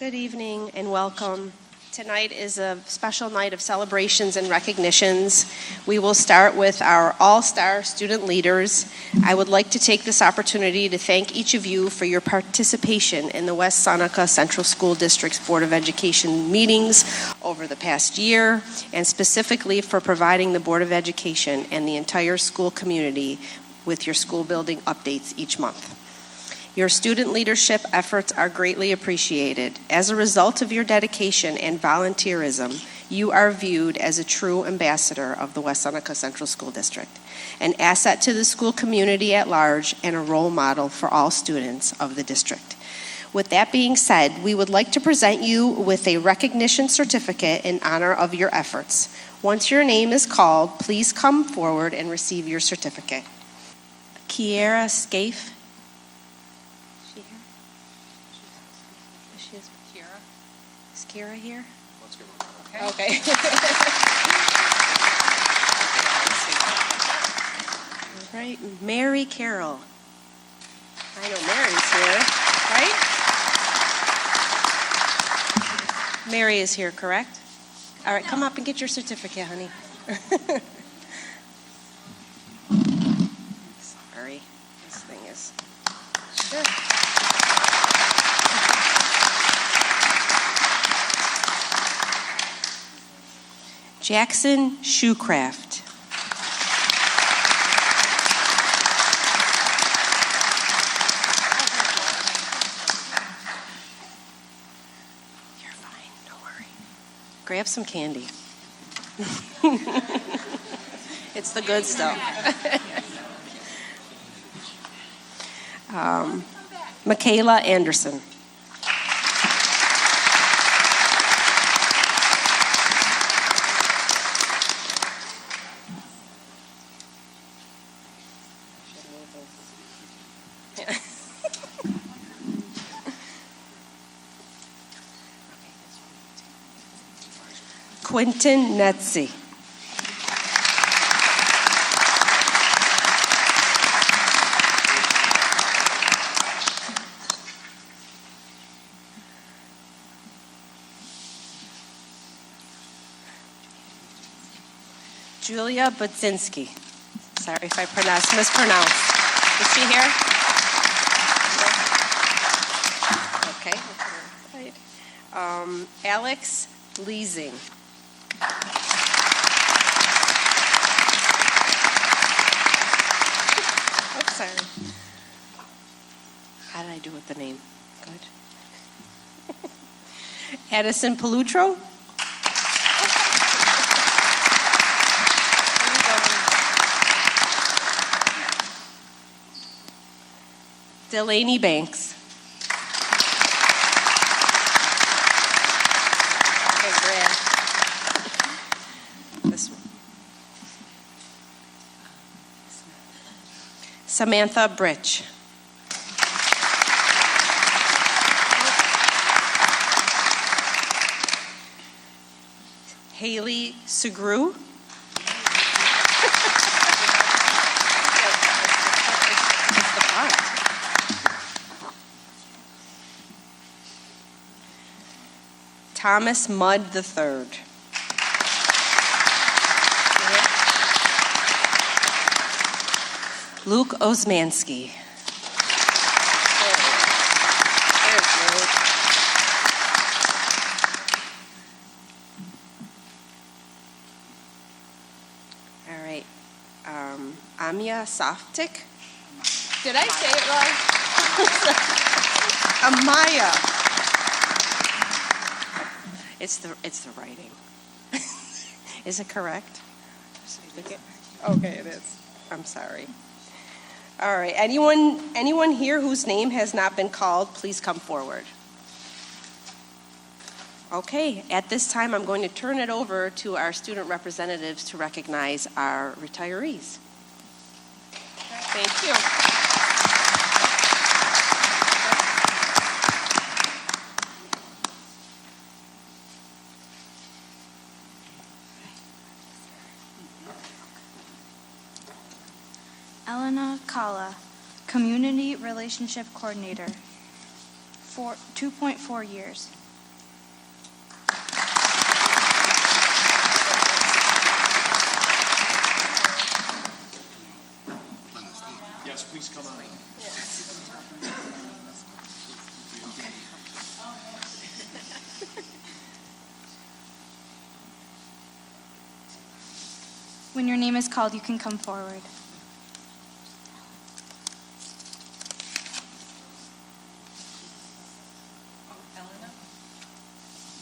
Good evening and welcome. Tonight is a special night of celebrations and recognitions. We will start with our all-star student leaders. I would like to take this opportunity to thank each of you for your participation in the West Seneca Central School District's Board of Education meetings over the past year, and specifically for providing the Board of Education and the entire school community with your school building updates each month. Your student leadership efforts are greatly appreciated. As a result of your dedication and volunteerism, you are viewed as a true ambassador of the West Seneca Central School District, an asset to the school community at large, and a role model for all students of the district. With that being said, we would like to present you with a recognition certificate in honor of your efforts. Once your name is called, please come forward and receive your certificate. Kiera Scaife. Is Kira here? Let's give her. Okay. All right, Mary Carroll. I know Mary's here, right? Mary is here, correct? All right, come up and get your certificate, honey. Sorry, this thing is... Sure. Jackson Shoecraft. You're fine, don't worry. Grab some candy. It's the good stuff. Michaela Anderson. Quentin Netzi. Julia Budzinski. Sorry if I mispronounced. Is she here? Okay. Alex Leasing. Oops, sorry. How did I do with the name? Good. Addison Palutro. Delaney Banks. Okay, Brad. This one. Samantha Britch. Haley Segru. Thomas Mudd III. Luke Osmansky. All right. Amia Softik. Did I say it wrong? Amaya. It's the writing. Is it correct? Okay, it is. I'm sorry. All right. Anyone here whose name has not been called, please come forward. Okay. At this time, I'm going to turn it over to our student representatives to recognize our retirees. Thank you. Elena Kala, Community Relationship Coordinator, 2.4 years. When your name is called, you can come forward.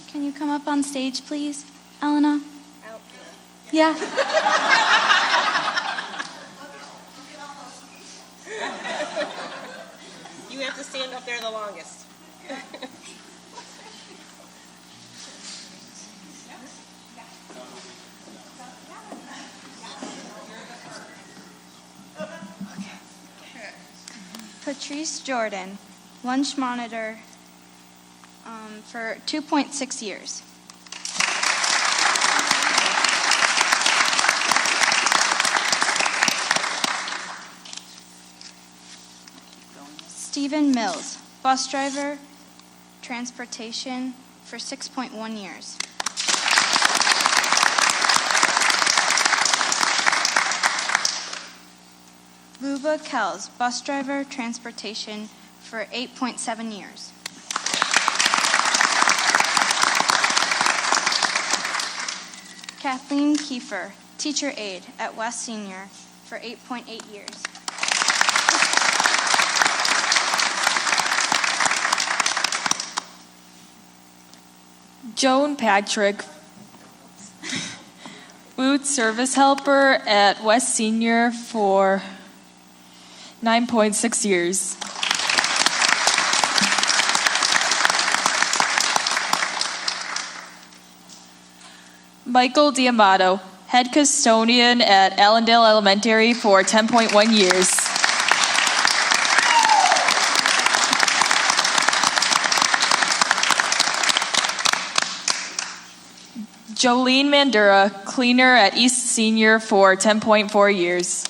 Can you come up on stage, please, Elena? Yeah. You have to stand up there the longest. Patrice Jordan, lunch monitor for 2.6 years. Stephen Mills, bus driver, transportation for 6.1 years. Luba Kells, bus driver, transportation for 8.7 years. Kathleen Kiefer, teacher aide at West Senior for 8.8 years. Joan Patrick, food service helper at West Senior for 9.6 years. Michael D'Amato, head custodian at Allendale Elementary for 10.1 years. Jolene Mandura, cleaner at East Senior for 10.4 years.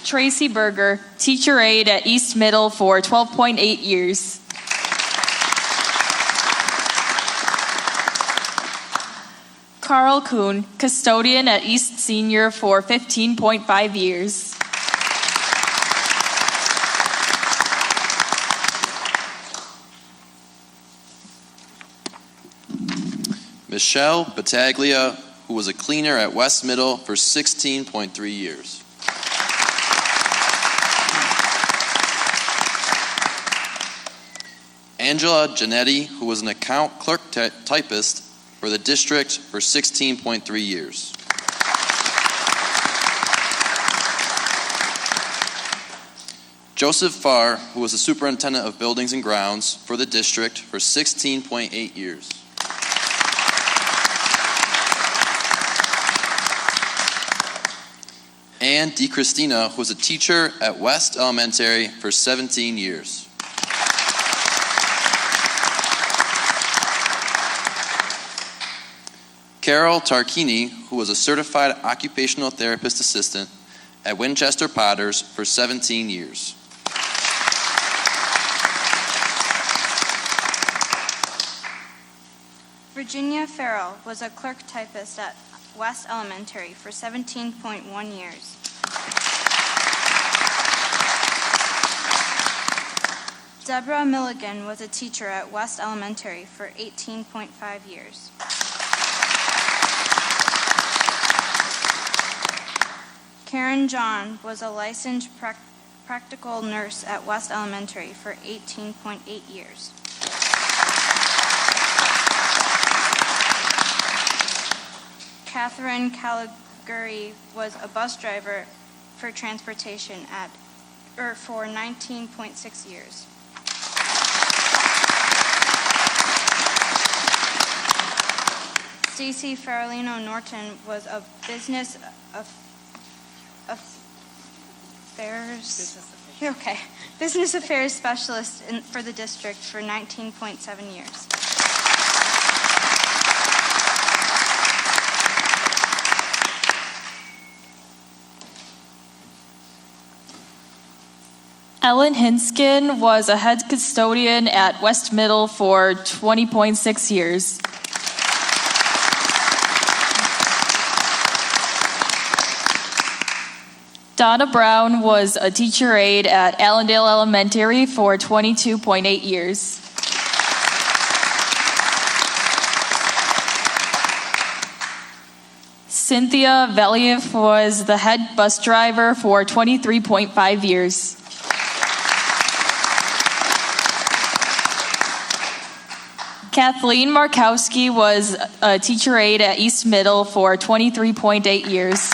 Tracy Berger, teacher aide at East Middle for 12.8 years. Carl Kuhn, custodian at East Senior for 15.5 years. Michelle Battaglia, who was a cleaner at West Middle for 16.3 years. Angela Janetti, who was an account clerk typist for the district for 16.3 years. Joseph Farr, who was the superintendent of buildings and grounds for the district for 16.8 years. Ann DeChristina, who was a teacher at West Elementary for 17 years. Carol Tarquini, who was a certified occupational therapist assistant at Winchester Potters for 17 years. Virginia Farrell was a clerk typist at West Elementary for 17.1 years. Deborah Milligan was a teacher at West Elementary for 18.5 years. Karen John was a licensed practical nurse at West Elementary for 18.8 years. Catherine Caligari was a bus driver for transportation for 19.6 years. Stacy Farolino Norton was a business affairs specialist for the district for 19.7 years. Ellen Hinskin was a head custodian at West Middle for 20.6 years. Donna Brown was a teacher aide at Allendale Elementary for 22.8 years. Cynthia Valiev was the head bus driver for 23.5 years. Kathleen Markowski was a teacher aide at East Middle for 23.8 years.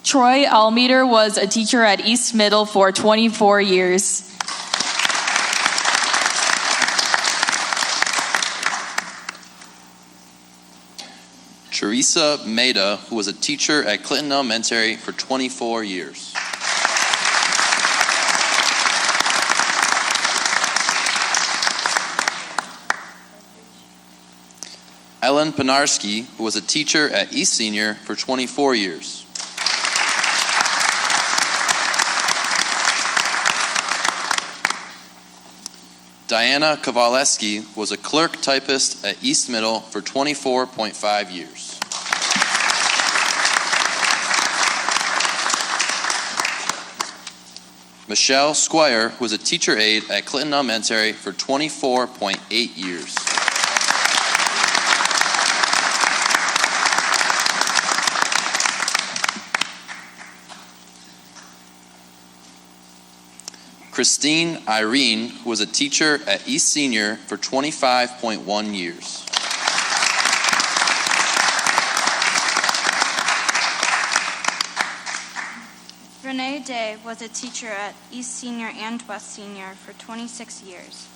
Troy Almeter was a teacher at East Middle for 24 years. Teresa Maida, who was a teacher at Clinton Elementary for 24 years. Ellen Panarski, who was a teacher at East Senior for 24 years. Diana Kowaleski was a clerk typist at East Middle for 24.5 years. Michelle Squire was a teacher aide at Clinton Elementary for 24.8 years. Christine Irene, who was a teacher at East Senior for 25.1 years. Renee Day was a teacher at East Senior and West Senior for 26 years.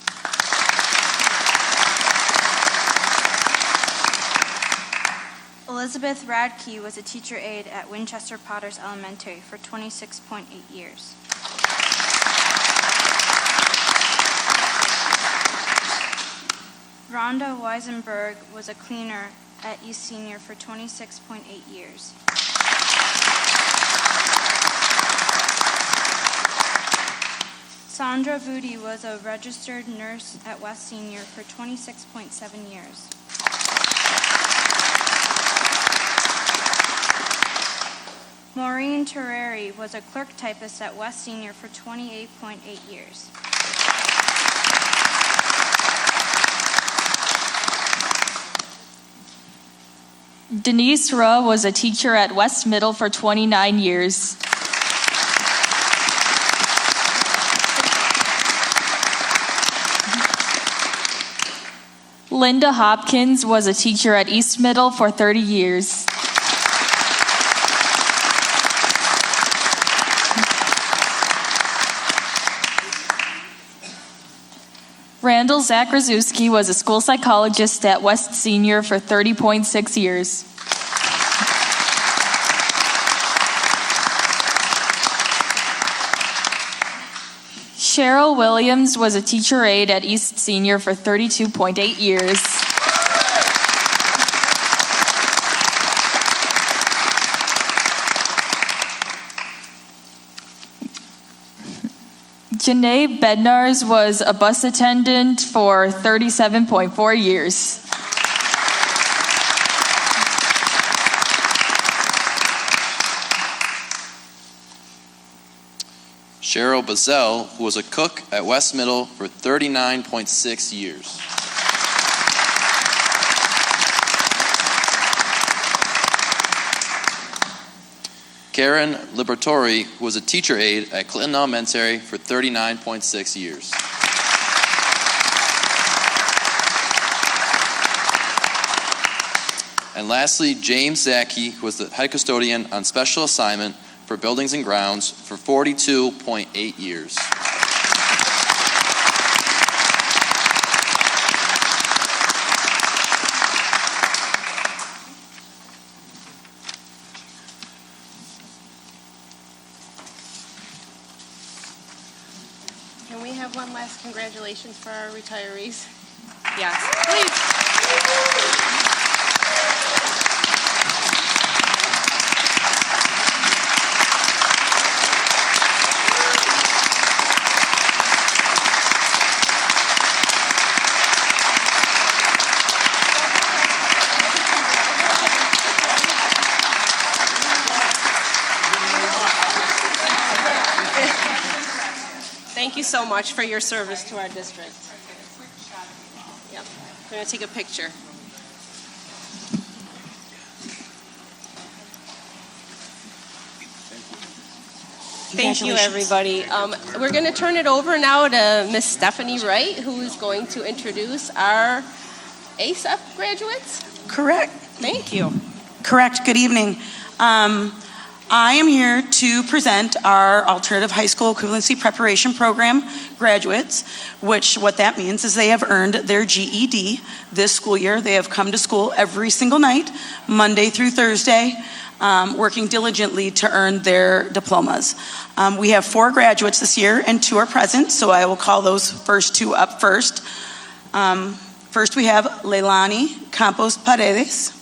Elizabeth Radke was a teacher aide at Winchester Potters Elementary for 26.8 years. Rhonda Weisenberg was a cleaner at East Senior for 26.8 years. Sandra Vudi was a registered nurse at West Senior for 26.7 years. Maureen Terreri was a clerk typist at West Senior for 28.8 years. Denise Ruh was a teacher at West Middle for 29 years. Linda Hopkins was a teacher at East Middle for 30 years. Randall Zakrzewski was a school psychologist at West Senior for 30.6 years. Cheryl Williams was a teacher aide at East Senior for 32.8 years. Janae Bednars was a bus attendant for 37.4 years. Cheryl Bazell, who was a cook at West Middle for 39.6 years. Karen Libertori, who was a teacher aide at Clinton Elementary for 39.6 years. And lastly, James Zaki, who was the head custodian on special assignment for buildings and grounds for 42.8 years. Can we have one last congratulations for our retirees? Yes, please. Thank you so much for your service to our district. We're going to take a picture. Thank you, everybody. We're going to turn it over now to Miss Stephanie Wright, who is going to introduce our AHSEPP graduates. Correct. Thank you. Correct. Good evening. I am here to present our Alternative High School Equivalency Preparation Program graduates, which what that means is they have earned their GED this school year. They have come to school every single night, Monday through Thursday, working diligently to earn their diplomas. We have 4 graduates this year and 2 are present, so I will call those first 2 up first. First we have Leilani Campos Paredes.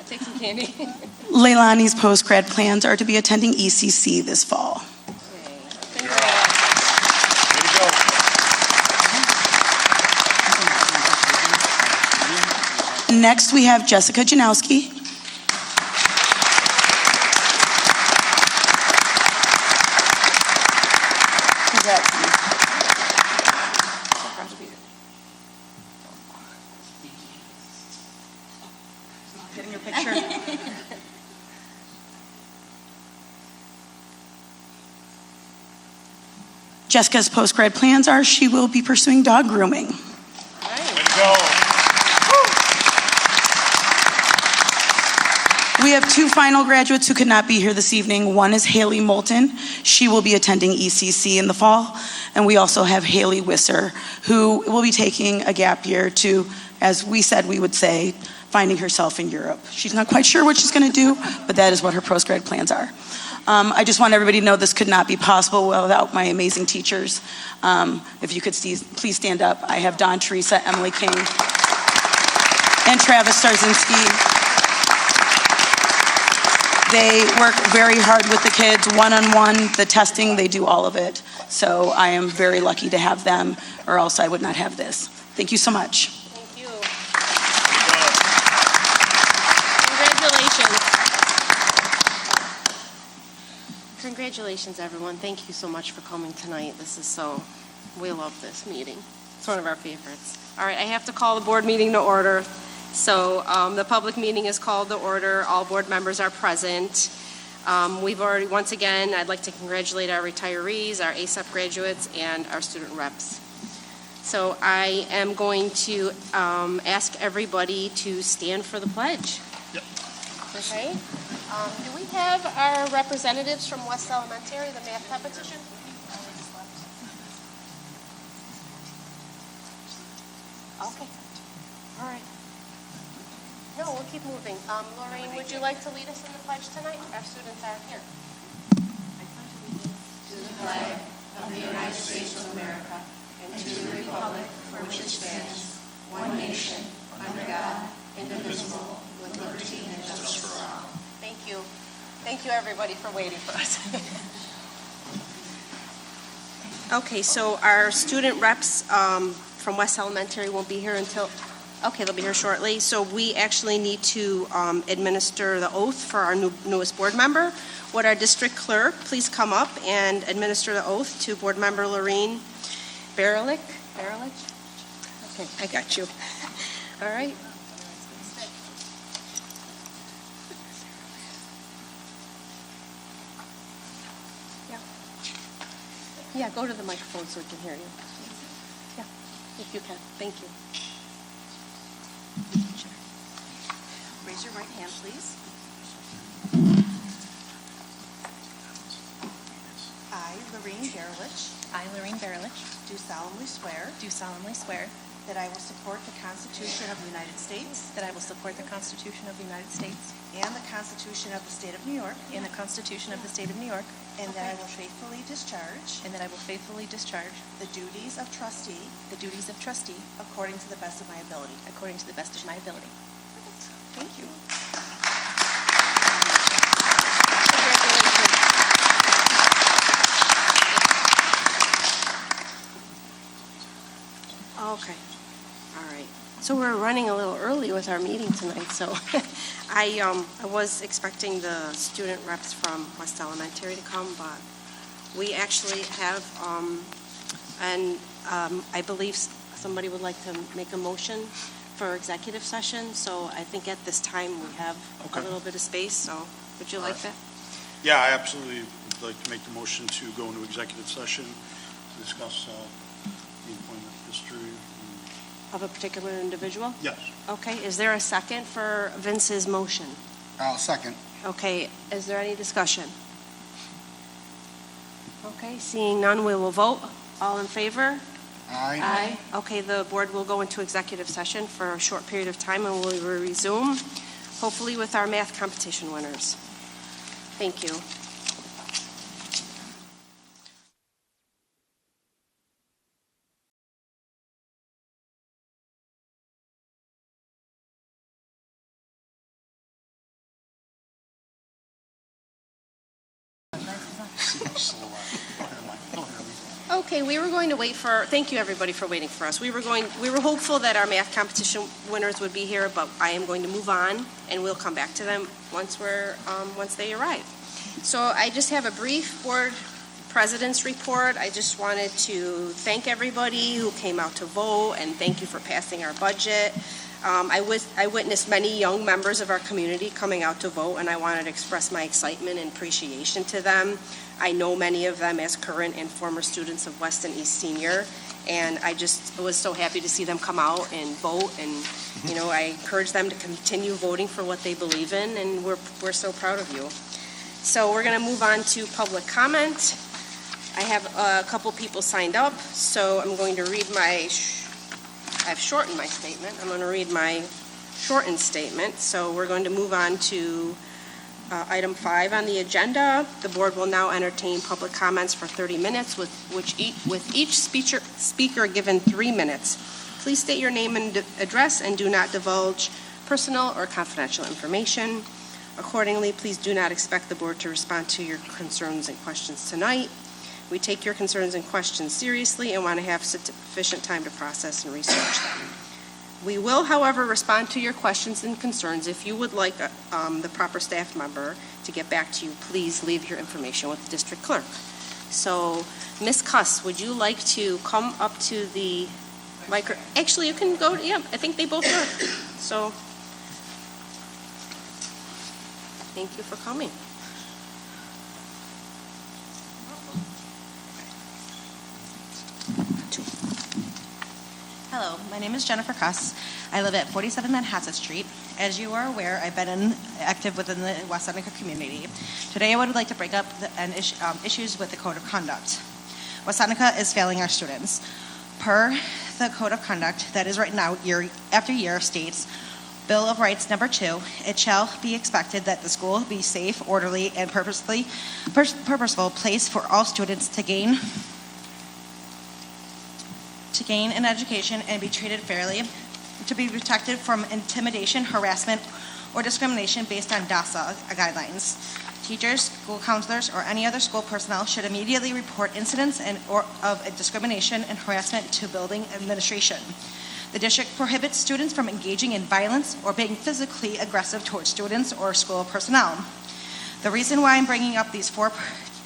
Take some candy. Leilani's post-grad plans are to be attending ECC this fall. Next, we have Jessica Janowski. Getting your picture. Jessica's post-grad plans are she will be pursuing dog grooming. Way to go. We have 2 final graduates who could not be here this evening. One is Haley Moulton. She will be attending ECC in the fall. And we also have Haley Wisser, who will be taking a gap year to, as we said we would say, finding herself in Europe. She's not quite sure what she's going to do, but that is what her post-grad plans are. I just want everybody to know this could not be possible without my amazing teachers. If you could please stand up. I have Dawn Teresa, Emily King, and Travis Starzinski. They work very hard with the kids, one-on-one, the testing, they do all of it. So I am very lucky to have them, or else I would not have this. Thank you so much. Thank you. Congratulations. Congratulations, everyone. Thank you so much for coming tonight. We love this meeting. It's one of our favorites. All right, I have to call the board meeting to order. So the public meeting is called to order. All board members are present. Once again, I'd like to congratulate our retirees, our AHSEPP graduates, and our student reps. So I am going to ask everybody to stand for the pledge. Yep. Okay. Do we have our representatives from West Elementary, the math competition? Okay. All right. No, we'll keep moving. Lorraine, would you like to lead us in the pledge tonight? Our students are here. To the flag of the United States of America and to the republic for which it stands, one nation, under God, indivisible, with liberty and justice for all. Thank you. Thank you, everybody, for waiting for us. Okay, so our student reps from West Elementary won't be here until... Okay, they'll be here shortly. So we actually need to administer the oath for our newest board member. Would our district clerk please come up and administer the oath to board member Lorraine Berelich? Okay, I got you. All right. Yeah, go to the microphone so we can hear you. Yeah, if you can. Thank you. Raise your right hand, please. I, Lorraine Berelich, do solemnly swear that I will support the Constitution of the United States That I will support the Constitution of the United States and the Constitution of the State of New York, and the Constitution of the State of New York, and that I will faithfully discharge the duties of trustee according to the best of my ability. according to the best of my ability. Thank you. running a little early with our meeting tonight, so I was expecting the student reps from West Elementary to come, but we actually have, I believe somebody would like to make a motion for executive session, so I think at this time we have a little bit of space, so would you like that? Yeah, I absolutely would like to make the motion to go into executive session to discuss the employment history. Of a particular individual? Yes. Okay, is there a second for Vince's motion? I'll second. Okay, is there any discussion? Okay, seeing none, we will vote. All in favor? Aye. Okay, the board will go into executive session for a short period of time, and we will resume, hopefully with our math competition winners. Thank you. Okay, we were going to wait for, thank you everybody for waiting for us. We were hopeful that our math competition winners would be here, but I am going to move on and we'll come back to them once they arrive. So I just have a brief board president's report. I just wanted to thank everybody who came out to vote and thank you for passing our budget. I witnessed many young members of our community coming out to vote, and I wanted to express my excitement and appreciation to them. I know many of them as current and former students of West and East Senior, and I just was so happy to see them come out and vote, and I encourage them to continue voting for what they believe in, and we're so proud of you. So we're going to move on to public comment. I have a couple people signed up, so I'm going to read I've shortened my statement. I'm going to read my shortened statement. So we're going to move on to item 5 on the agenda. The board will now entertain public comments for 30 minutes with each speaker given 3 minutes. Please state your name and address and do not divulge personal or confidential information. Accordingly, please do not expect the board to respond to your concerns and questions tonight. We take your concerns and questions seriously and want to have sufficient time to process and research them. We will, however, respond to your questions and concerns. If you would like the proper staff member to get back to you, please leave your information with the district clerk. So, Ms. Cuss, would you like to come up to the micro? Actually, you can go. Yeah, I think they both work. So, thank you for coming. Hello, my name is Jennifer Cuss. I live at 47 Manhasset Street. As you are aware, I've been active within the West Seneca community. Today I would like to bring up issues with the Code of Conduct. West Seneca is failing our students. Per the Code of Conduct that is written out year after year states, Bill of Rights number 2, it shall be expected that the school be safe, orderly, and purposeful place for all students to gain an education and be treated fairly, to be protected from intimidation, harassment, or discrimination based on DASA guidelines. Teachers, school counselors, or any other school personnel should immediately report incidents of discrimination and harassment to building administration. The district prohibits students from engaging in violence or being physically aggressive towards students or school personnel. The reason why I'm bringing up these 4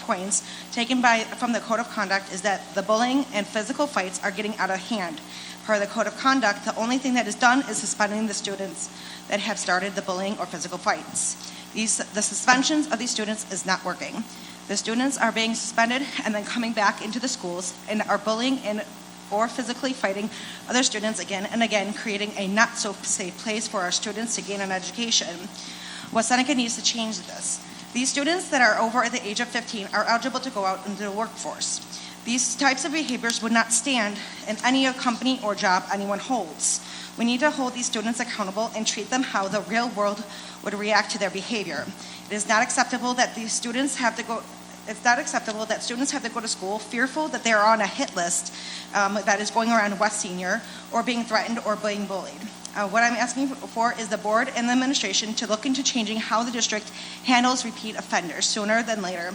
points taken from the Code of Conduct is that the bullying and physical fights are getting out of hand. Per the Code of Conduct, the only thing that is done is suspending the students that have started the bullying or physical fights. The suspensions of these students is not working. The students are being suspended and then coming back into the schools and are bullying or physically fighting other students again and again, creating a not so safe place for our students to gain an education. West Seneca needs to change this. These students that are over the age of 15 are eligible to go out into the workforce. These types of behaviors would not stand in any company or job anyone holds. We need to hold these students accountable and treat them how the real world would react to their behavior. It is not acceptable that students have to go to school fearful that they are on a hit list that is going around West Senior, or being threatened or being bullied. What I'm asking for is the board and the administration to look into changing how the district handles repeat offenders sooner than later.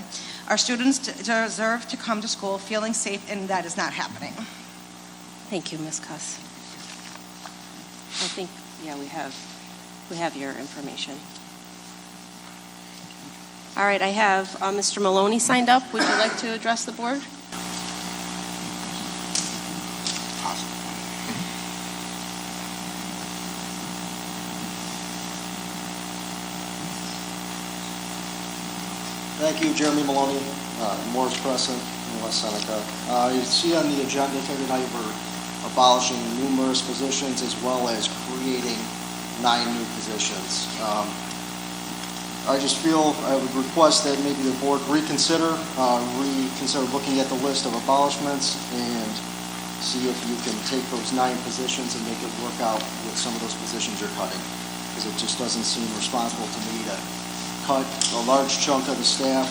Our students deserve to come to school feeling safe, and that is not happening. Thank you, Ms. Cuss. I think, yeah, we have your information. All right, I have Mr. Maloney signed up. Would you like to address the board? Thank you, Jeremy Maloney, Morris Crescent in West Seneca. You see on the agenda tonight we're abolishing numerous positions as well as creating 9 new positions. I just feel I would request that maybe the board reconsider looking at the list of abolishments and see if you can take those 9 positions and make it work out with some of those positions you're cutting, because it just doesn't seem responsible to me to cut a large chunk of the staff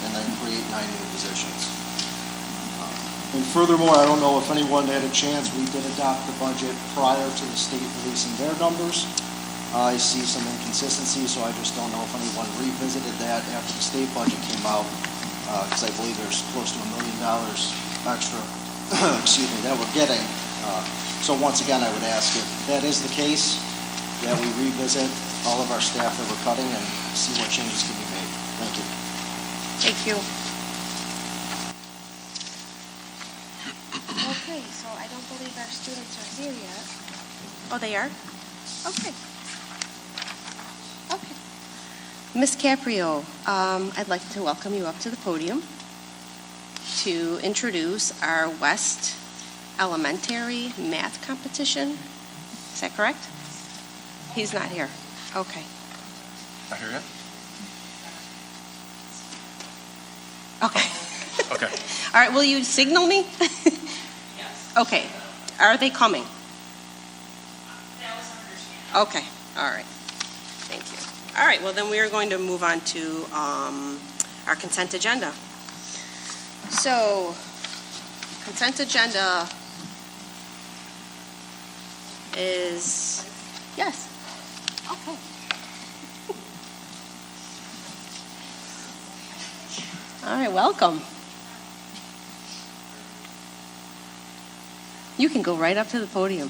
and then create 9 new positions. And furthermore, I don't know if anyone had a chance, we did adopt the budget prior to the state releasing their numbers. I see some inconsistencies, so I just don't know if anyone revisited that after the state budget came out, because I believe there's close to $1 million extra, that we're getting. So once again, I would ask if that is the case, that we revisit all of our staff that we're cutting and see what changes can be made. Thank you. Thank you. Okay, so I don't believe our students are here yet. Oh, they are? Okay. Okay. Ms. Caprio, I'd like to welcome you up to the podium to introduce our West Elementary math competition. Is that correct? He's not here. Okay. Not here yet? Okay. Okay. All right, will you signal me? Yes. Okay. Are they coming? Okay. All right. Thank you. All right, well, then we are going to move on to our consent agenda. So, consent agenda is, yes. Okay. All right, welcome. You can go right up to the podium.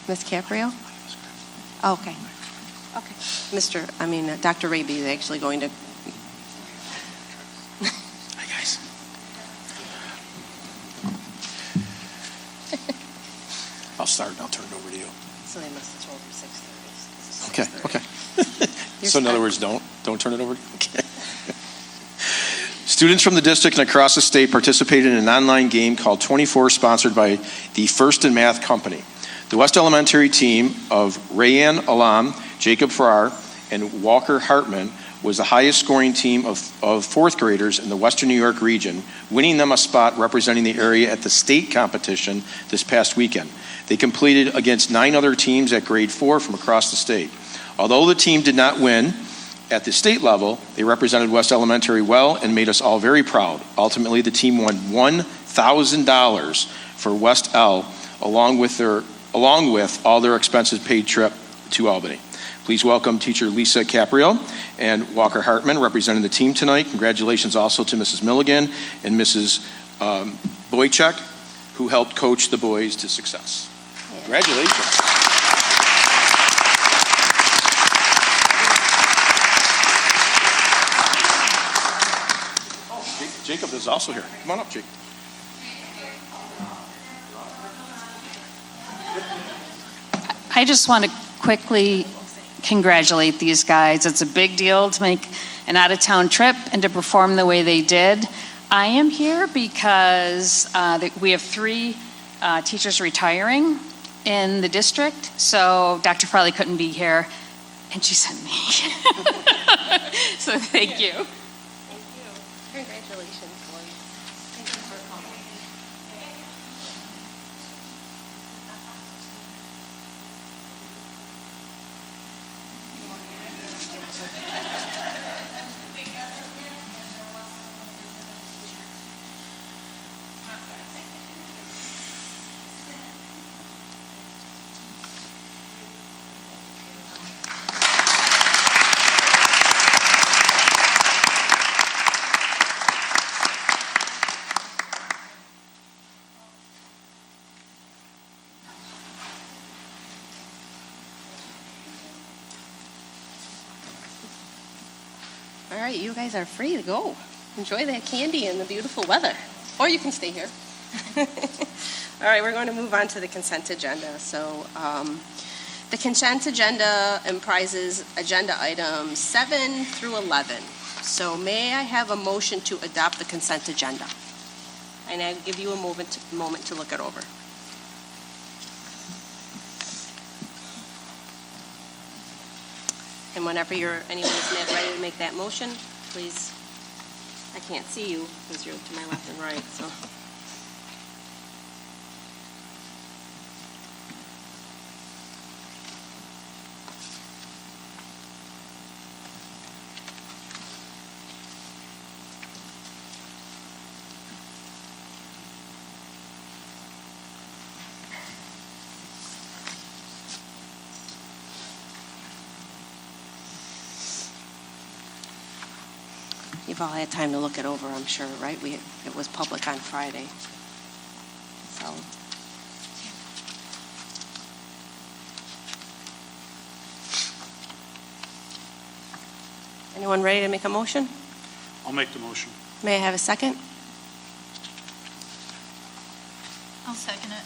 Ms. Caprio? Oh, okay. Okay. Dr. Raby is actually going to. Hi, guys. I'll start and I'll turn it over to you. So they must have told you 6:30. Okay. So in other words, don't turn it over to you? Okay. Students from the district and across the state participated in an online game called 24, sponsored by the First in Math Company. The West Elementary team of Rayanne Alam, Jacob Farrar, and Walker Hartman was the highest scoring team of fourth graders in the Western New York region, winning them a spot representing the area at the state competition this past weekend. They competed against 9 other teams at grade 4 from across the state. Although the team did not win at the state level, they represented West Elementary well and made us all very proud. Ultimately, the team won $1,000 for West L, along with all their expenses paid trip to Albany. Please welcome teacher Lisa Caprio and Walker Hartman representing the team tonight. Congratulations also to Mrs. Milligan and Mrs. Boychuk, who helped coach the boys to success. Congratulations. Jacob is also here. Come on up, Jacob. I just want to quickly congratulate these guys. It's a big deal to make an out-of-town trip and to perform the way they did. I am here because we have 3 teachers retiring in the district, so Dr. Farley couldn't be here, and she sent me. So thank you. Thank you. Congratulations, boys. Thank you for coming. All right, you guys are free to go. Enjoy that candy and the beautiful weather. Or you can stay here. All right, we're going to move on to the consent agenda. So the consent agenda comprises agenda items 7 through 11. So may I have a motion to adopt the consent agenda? And I'll give you a moment to look it over. And whenever anyone is ready to make that motion, please. I can't see you because you're to my left and right, so. You've all had time to look it over, I'm sure, right? It was public on Friday. So. Anyone ready to make a motion? I'll make the motion. May I have a second? I'll second it.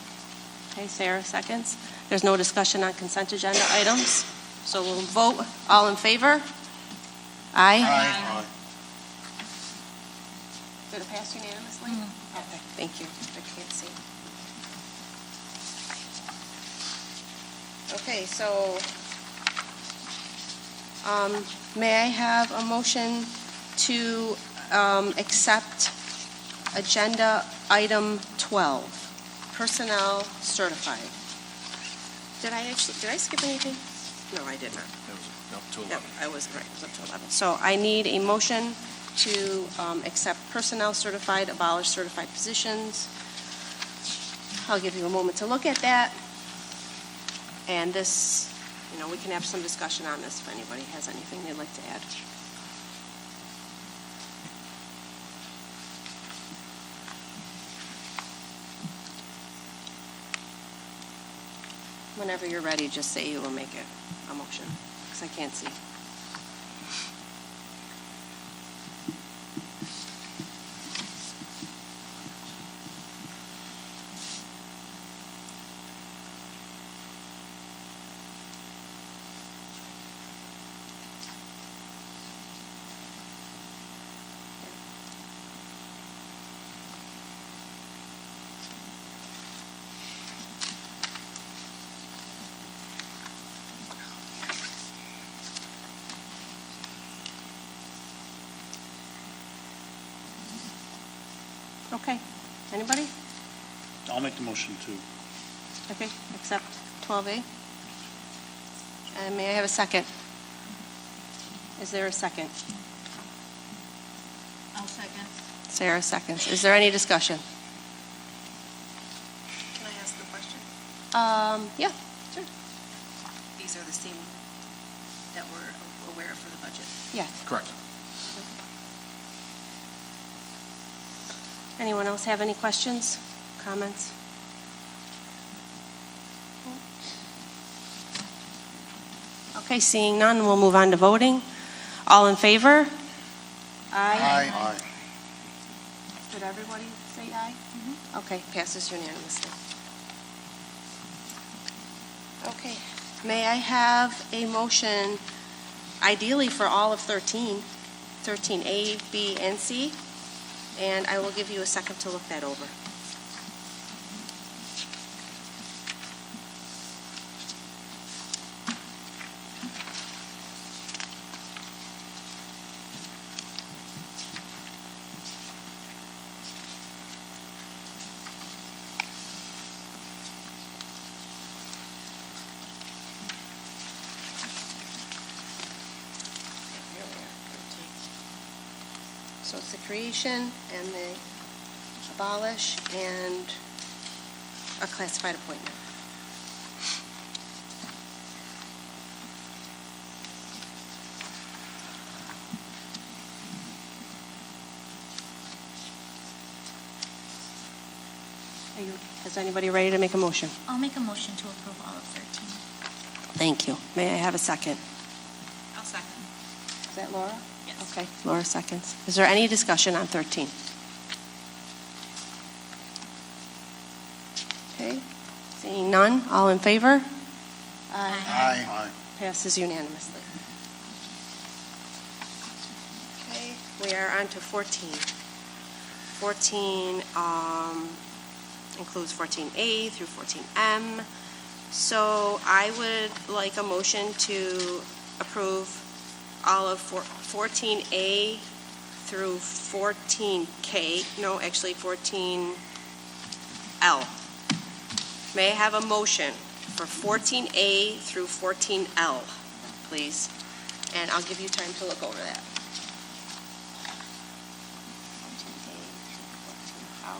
Okay, Sarah seconds. There's no discussion on consent agenda items, so we'll vote. All in favor? Aye. Aye. Did it pass unanimously? Okay, thank you. I can't see. Okay, so may I have a motion to accept agenda item 12, personnel certified? Did I skip anything? No, I did not. Up to No, I wasn't right. It was up to 11. So I need a motion to accept personnel certified, abolish certified positions. I'll give you a moment to look at that. And this, we can have some discussion on this if anybody has anything they'd like to add. Whenever you're ready, just say you will make it a motion, because I can't see. Okay. Anybody? I'll make the motion too. Okay, accept 12A. And may I have a second? Is there a second? I'll second. Sarah seconds. Is there any discussion? Can I ask the question? Yeah, sure. These are the same that we're aware of for the budget. Yeah. Correct. Anyone else have any questions, comments? Okay, seeing none, we'll move on to voting. All in favor? Aye. Aye. Did everybody say aye? Okay, passes unanimously. Okay, may I have a motion, ideally for all of 13A, B, and C? And I will give you a second to look that over. So it's the creation and the abolish and a classified appointment. Is anybody ready to make a motion? I'll make a motion to approve all of 13. Thank you. May I have a second? I'll second. Is that Laura? Yes. Okay, Laura seconds. Is there any discussion on 13? Okay, seeing none, all in favor? Aye. Passes unanimously. Okay, we are on to 14. 14 includes 14A through 14M. So I would like a motion to approve all of 14A through 14K, no, actually 14L. May I have a motion for 14A through 14L, please? And I'll give you time to look over that. 14A through 14L.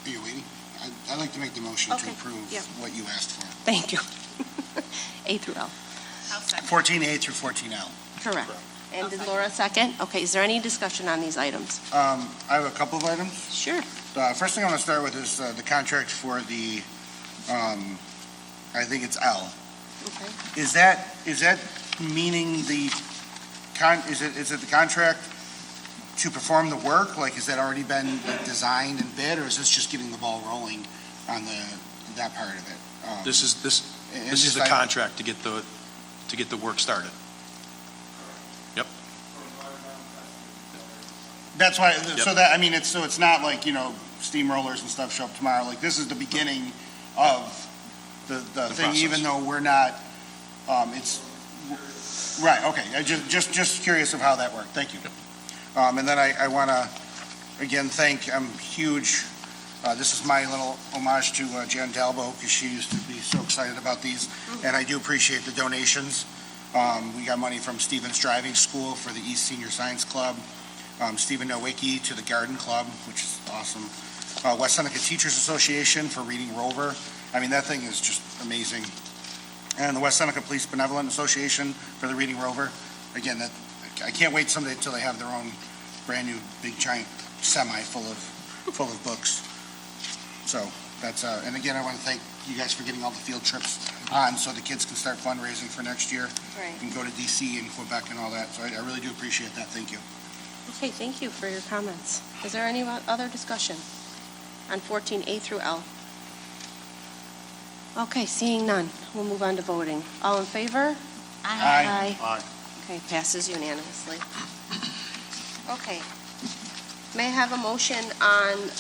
Are you waiting? I'd like to make the motion to Okay, approve yeah. what you asked for. Thank you. A through L. 14A through 14L. Correct. And did Laura second? Okay, is there any discussion on these items? I have a couple of items. Sure. First thing I want to start with is the contract for the, I think it's L. Okay. Is that meaning is it the contract to perform the work? Like, has that already been designed and bid, or is this just getting the ball rolling on that part of it? This is the contract to get the work started. Yep. That's why, Yep. so that, I mean, it's not like, steamrollers and stuff show up tomorrow. Like, this is the beginning of the thing, process. even though we're not, it's, right, okay. I just curious of how that worked. Thank you. And then I want to, again, I'm huge, this is my little homage to Jan Dalbo, because she used to be so excited about these, and I do appreciate the donations. We got money from Stevens Driving School for the East Senior Science Club, Stephen Nowicki to the Garden Club, which is awesome, West Seneca Teachers Association for Reading Rover. I mean, that thing is just amazing. And the West Seneca Police Benevolent Association for the Reading Rover. Again, I can't wait someday until they have their own brand-new, big, giant semi full of books. So that's, and again, I want to thank you guys for getting all the field trips on so the kids can start fundraising for next year. Right. And go to DC and Quebec and all that. So I really do appreciate that. Thank you. Okay, thank you for your comments. Is there any other discussion on 14A through L? Okay, seeing none, we'll move on to voting. All in favor? Aye. Aye. Okay, passes unanimously. Okay. May I have a motion on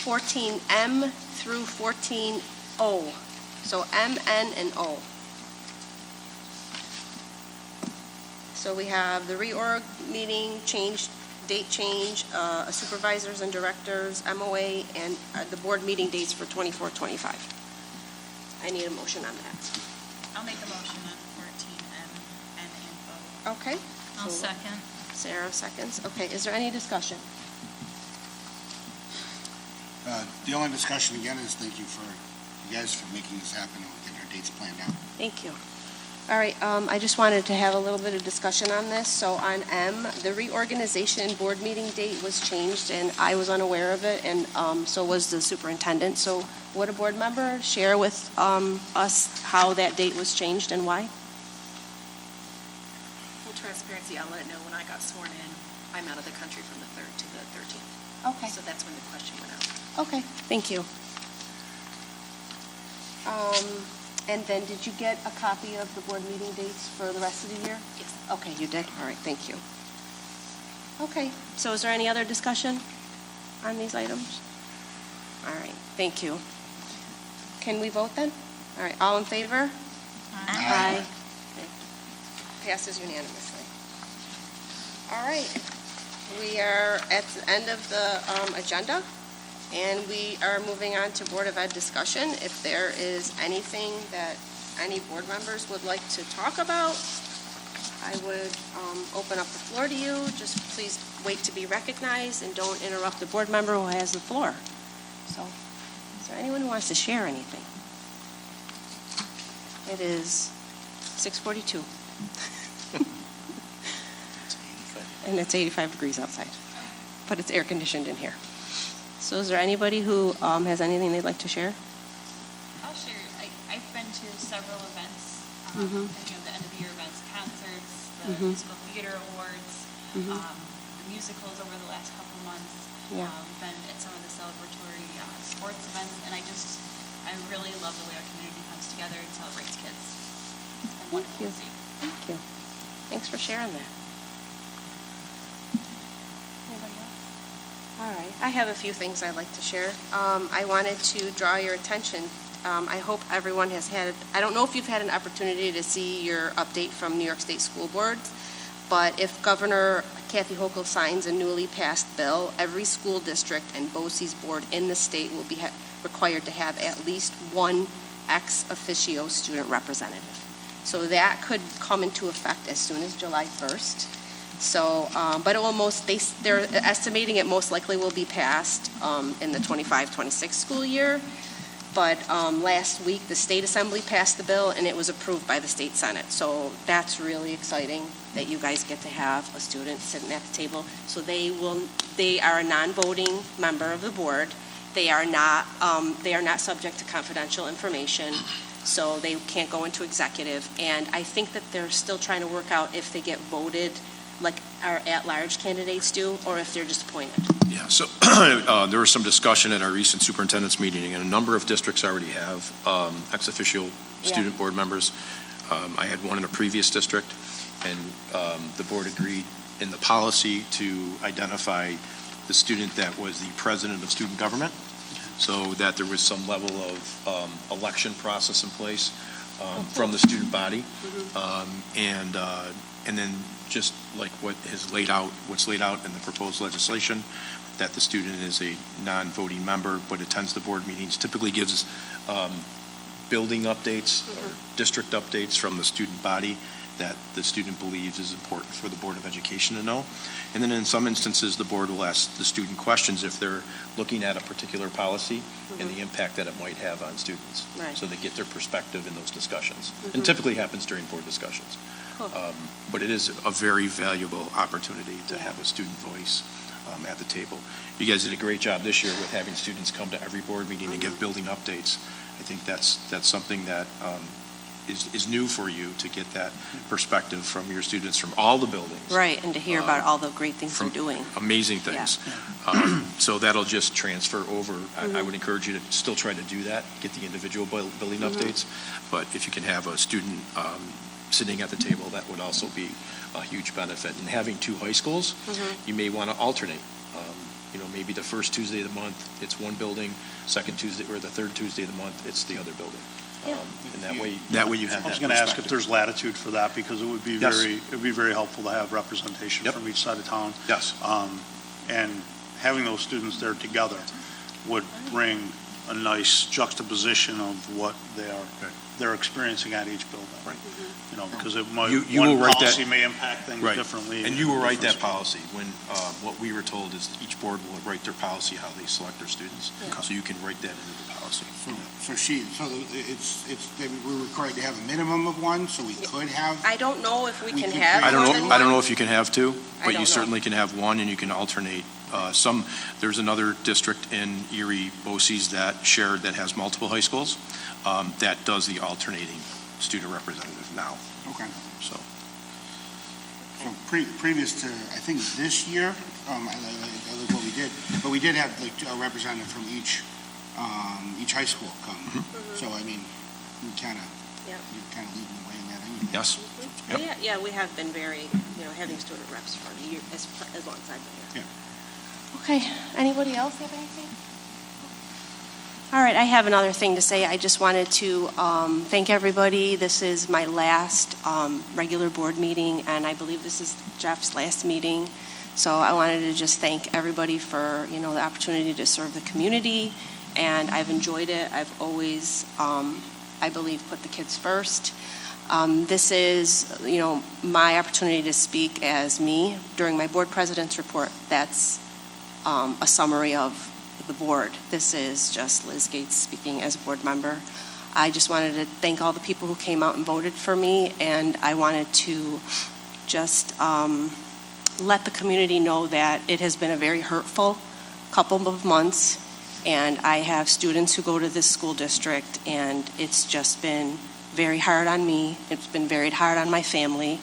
14M through 14O? So M, N, and O. So we have the reorg meeting, date change, supervisors and directors, MOA, and the board meeting dates for 24-25. I need a motion on that. I'll make a motion on 14M and info. Okay. I'll So second. Sarah seconds. Okay, is there any discussion? The only discussion again is thank you guys for making this happen and getting our dates planned out. Thank you. All right, I just wanted to have a little bit of discussion on this. So on M, the reorganization board meeting date was changed, and I was unaware of it, and so was the superintendent. So would a board member share with us how that date was changed and why? Full transparency, I'll let it know when I got sworn in. I'm out of the country from the 3rd to the 13th. Okay. So that's when the question went out. Okay, thank you. And then did you get a copy of the board meeting dates for the rest of the year? Yes. Okay, you did? All right, thank you. Okay, so is there any other discussion on these items? All right, thank you. Can we vote then? All right, all in favor? Aye. Okay. Passes unanimously. All right, we are at the end of the agenda, and we are moving on to Board of Ed discussion. If there is anything that any board members would like to talk about, I would open up the floor to you. Just please wait to be recognized and don't interrupt the board member who has the floor. So, is there anyone who wants to share anything? It is 6:42. And it's 85 degrees outside, but it's air conditioned in here. So is there anybody who has anything they'd like to share? I'll share I've been to several events, Mhm. the end of the year events, concerts, the Mhm. musical theater awards, Mhm. the musicals over the last couple months. Yeah. We've been at some of the celebratory sports events, and I really love the way our community comes together and celebrates kids. It's been wonderful to see. Thank you. Thanks for sharing that. Anybody else? All right, I have a few things I'd like to share. I wanted to draw your attention. I hope everyone has had, I don't know if you've had an opportunity to see your update from New York State School Board, but if Governor Kathy Hochul signs a newly passed bill, every school district and BOCES board in the state will be required to have at least one ex officio student representative. So that could come into effect as soon as July 1st. So, but it will they're estimating it most likely will be passed in the 25-26 school year. But last week, the state assembly passed the bill and it was approved by the state senate. So that's really exciting that you guys get to have a student sitting at the table. So they are a non-voting member of the board. They are not subject to confidential information. So they can't go into executive. And I think that they're still trying to work out if they get voted like our at-large candidates do, or if they're just appointed. Yeah, so there was some discussion at our recent superintendent's meeting, and a number of districts already have ex officio student board members. I had one in a previous district, and the board agreed in the policy to identify the student that was the president of student government, so that there was some level of election process in place from the student body, and then just like what's laid out in the proposed legislation, that the student is a non-voting member but attends the board meetings, typically gives building updates or district updates from the student body that the student believes is important for the Board of Education to know. And then in some instances, the board will ask the student questions if they're looking at a particular policy and the impact that it might have on students. Right. So they get their perspective in those discussions. And typically happens during board discussions. Cool. But it is a very valuable opportunity to have a student voice at the table. You guys did a great job this year with having students come to every board meeting and give building updates. I think that's something that is new for you, to get that perspective from your students from all the buildings. Right, and to hear about all the great things they're doing. Amazing things. So that'll just transfer over. I would encourage you to still try to do that, get the individual building updates. But if you can have a student sitting at the table, that would also be a huge benefit. And having two high schools, you may want to alternate. Maybe the first Tuesday of the month, it's one building, second Tuesday, or the third Tuesday of the month, it's the other building. And that way you have that I was going to ask if perspective. there's latitude for that, because it would be very helpful to have representation from each side of town. Yes. And having those students there together would bring a nice juxtaposition of what they're experiencing at each building. Right. Because it might, You will one write that- policy may impact things Right. differently. And you will write that Different- policy. When what we were told is each board will write their policy, how they select their students. So you can write that into the policy. We're required to have a minimum of one, so we could have. I don't know if we can could have I don't more than know. I don't one. know if you can have two, I but don't you know. certainly can have one, and you can alternate. There's another district in Erie, BOCES, that has multiple high schools, that does the alternating student representative now. Okay. So So previous to, I think this year, I like what we did, but we did have like a representative from each high school come. So I mean, we kind of lead the way in that anyway. yes. Yep. Yeah, we have been very, having student reps for a year, as long as I've been here. Okay, anybody else have anything? All right, I have another thing to say. I just wanted to thank everybody. This is my last regular board meeting, and I believe this is Jeff's last meeting. So I wanted to just thank everybody for, the opportunity to serve the community, and I've enjoyed it. I've always, I believe, put the kids first. This is, my opportunity to speak as me during my board president's report. That's a summary of the board. This is just Liz Gates speaking as a board member. I just wanted to thank all the people who came out and voted for me, and I wanted to just let the community know that it has been a very hurtful couple of months. And I have students who go to this school district, and it's just been very hard on me. It's been very hard on my family.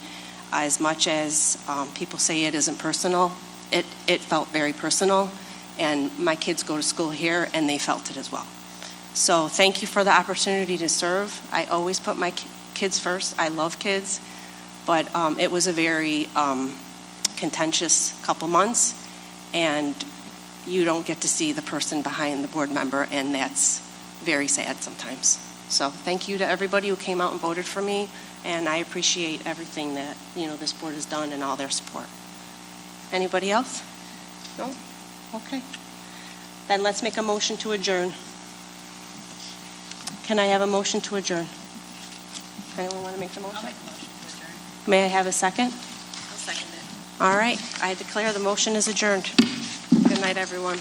As much as people say it isn't personal, it felt very personal. And my kids go to school here, and they felt it as well. So thank you for the opportunity to serve. I always put my kids first. I love kids. But it was a very contentious couple months, and you don't get to see the person behind the board member, and that's very sad sometimes. So thank you to everybody who came out and voted for me, and I appreciate everything that, this board has done and all their support. Anybody else? No? Okay. Then let's make a motion to adjourn. Can I have a motion to adjourn? Anyone want to make the motion? I'll make a motion to adjourn. May I have a second? I'll second it. All right. I declare the motion is adjourned. Good night, everyone.